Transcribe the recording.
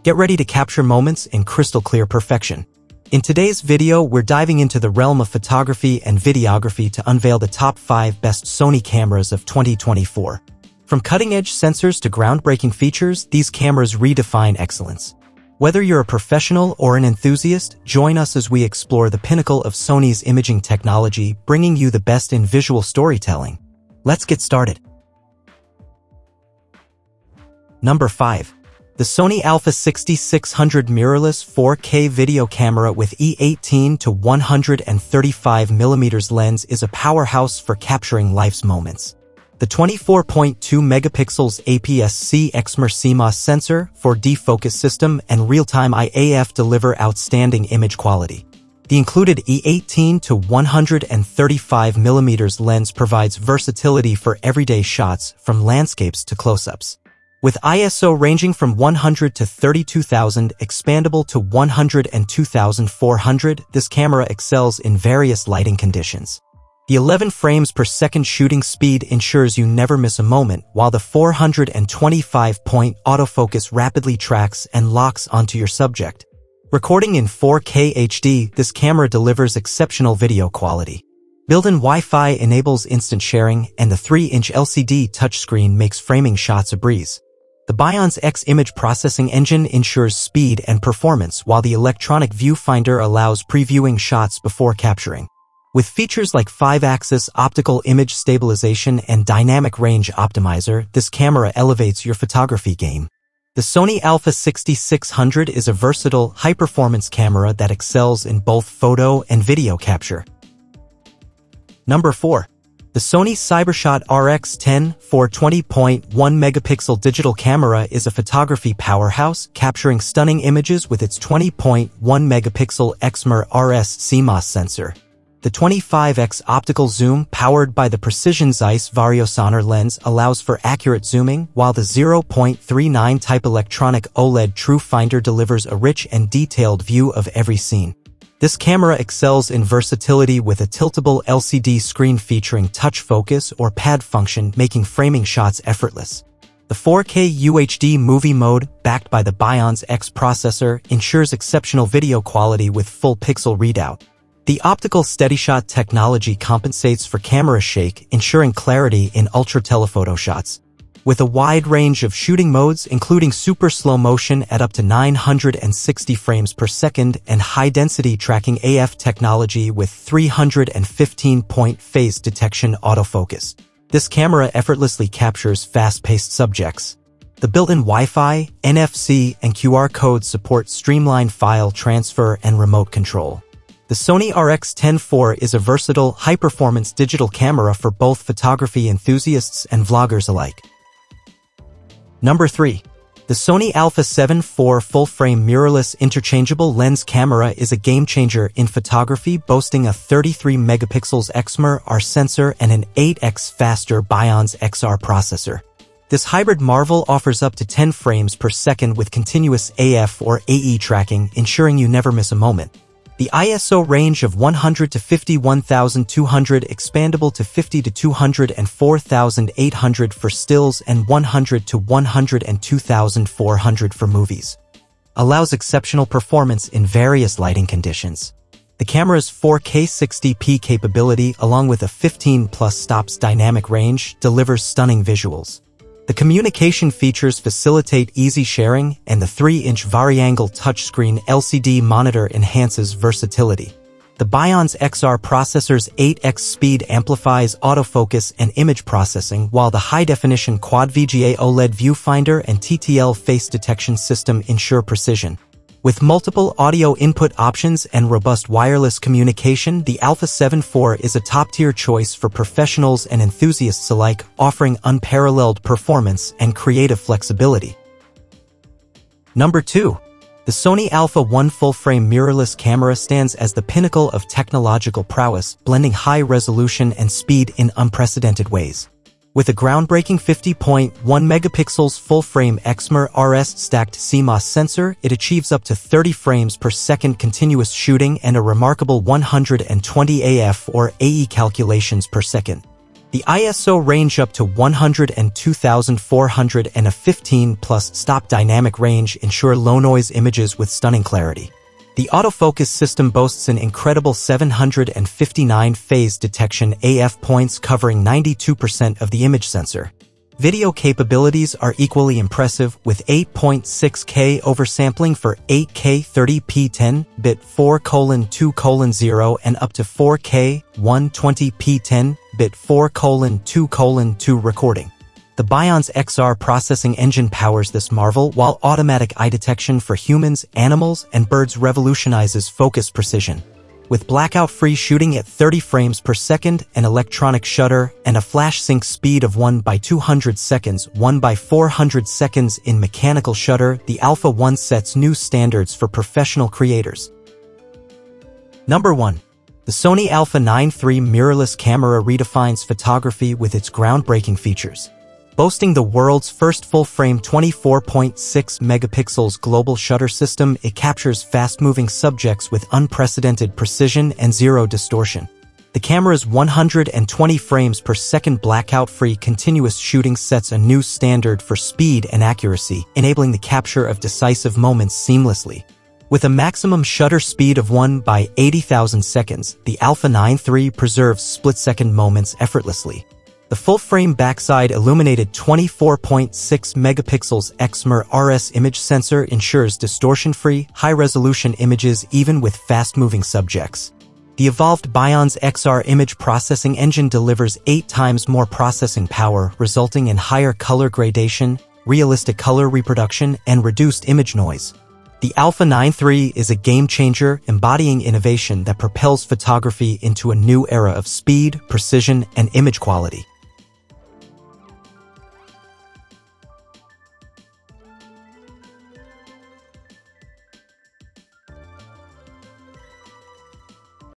Get ready to capture moments in crystal clear perfection. In today's video, we're diving into the realm of photography and videography to unveil the top 5 best Sony cameras of 2024. From cutting-edge sensors to groundbreaking features, these cameras redefine excellence. Whether you're a professional or an enthusiast, join us as we explore the pinnacle of Sony's imaging technology, bringing you the best in visual storytelling. Let's get started. Number 5. The Sony Alpha 6600 mirrorless 4K video camera with E18 to 135mm lens is a powerhouse for capturing life's moments. The 24.2 megapixels APS-C XMR CMOS sensor, 4D focus system, and real-time IAF deliver outstanding image quality. The included E18 to 135mm lens provides versatility for everyday shots, from landscapes to close-ups. With ISO ranging from 100 to 32,000, expandable to 102,400, this camera excels in various lighting conditions. The 11 frames per second shooting speed ensures you never miss a moment, while the 425-point autofocus rapidly tracks and locks onto your subject. Recording in 4K HD, this camera delivers exceptional video quality. Built-in Wi-Fi enables instant sharing, and the 3-inch LCD touchscreen makes framing shots a breeze. The Bion's X image processing engine ensures speed and performance, while the electronic viewfinder allows previewing shots before capturing. With features like 5-axis optical image stabilization and dynamic range optimizer, this camera elevates your photography game. The Sony Alpha 6600 is a versatile, high-performance camera that excels in both photo and video capture. Number 4. The Sony Cybershot RX10 420.1 megapixel digital camera is a photography powerhouse, capturing stunning images with its 20.1 megapixel XMR RS CMOS sensor. The 25x optical zoom, powered by the Precision Zeiss Variosonar lens, allows for accurate zooming, while the 0.39 type electronic OLED True Finder delivers a rich and detailed view of every scene. This camera excels in versatility with a tiltable LCD screen featuring touch focus or pad function, making framing shots effortless. The 4K UHD movie mode, backed by the Bion's X processor, ensures exceptional video quality with full pixel readout. The optical SteadyShot technology compensates for camera shake, ensuring clarity in ultra-telephoto shots. With a wide range of shooting modes, including super slow motion at up to 960 frames per second and high-density tracking AF technology with 315-point phase detection autofocus, this camera effortlessly captures fast-paced subjects. The built-in Wi-Fi, NFC, and QR codes support streamlined file transfer and remote control. The Sony RX10 IV is a versatile, high-performance digital camera for both photography enthusiasts and vloggers alike. Number 3. The Sony Alpha 7 IV full-frame mirrorless interchangeable lens camera is a game-changer in photography, boasting a 33 megapixels XMR R sensor and an 8x faster Bion's XR processor. This hybrid marvel offers up to 10 frames per second with continuous AF or AE tracking, ensuring you never miss a moment. The ISO range of 100 to 51,200, expandable to 50 to 204,800 for stills and 100 to 102,400 for movies, allows exceptional performance in various lighting conditions. The camera's 4K 60p capability, along with a 15+ stops dynamic range, delivers stunning visuals. The communication features facilitate easy sharing, and the 3-inch vari-angle touchscreen LCD monitor enhances versatility. The Bion's XR processor's 8x speed amplifies autofocus and image processing, while the high-definition Quad VGA OLED viewfinder and TTL face detection system ensure precision. With multiple audio input options and robust wireless communication, the Alpha 7 IV is a top-tier choice for professionals and enthusiasts alike, offering unparalleled performance and creative flexibility. Number 2. The Sony Alpha 1 full-frame mirrorless camera stands as the pinnacle of technological prowess, blending high resolution and speed in unprecedented ways. With a groundbreaking 50.1 megapixels full-frame XMR RS stacked CMOS sensor, it achieves up to 30 frames per second continuous shooting and a remarkable 120 AF or AE calculations per second. The ISO range up to 102,400 and a 15+ stop dynamic range ensure low-noise images with stunning clarity. The autofocus system boasts an incredible 759 phase detection AF points covering 92% of the image sensor. Video capabilities are equally impressive with 8.6K oversampling for 8K 30p 10-bit 4:2:0 and up to 4K 120p 10-bit 4:2:2 recording. The Bionz XR processing engine powers this marvel, while automatic eye detection for humans, animals, and birds revolutionizes focus precision. With blackout-free shooting at 30 frames per second, an electronic shutter, and a flash sync speed of 1/200 seconds, 1/400 seconds in mechanical shutter, the Alpha 1 sets new standards for professional creators. Number 1. The Sony Alpha 9 III mirrorless camera redefines photography with its groundbreaking features. Boasting the world's first full-frame 24.6 megapixels global shutter system, it captures fast-moving subjects with unprecedented precision and zero distortion. The camera's 120 frames per second blackout-free continuous shooting sets a new standard for speed and accuracy, enabling the capture of decisive moments seamlessly. With a maximum shutter speed of 1/80,000 seconds, the Alpha 9 III preserves split-second moments effortlessly. The full-frame backside illuminated 24.6 megapixels XMR-RS image sensor ensures distortion-free, high-resolution images even with fast-moving subjects. The evolved Bionz XR image processing engine delivers 8 times more processing power, resulting in higher color gradation, realistic color reproduction, and reduced image noise. The Alpha 9 III is a game-changer, embodying innovation that propels photography into a new era of speed, precision, and image quality.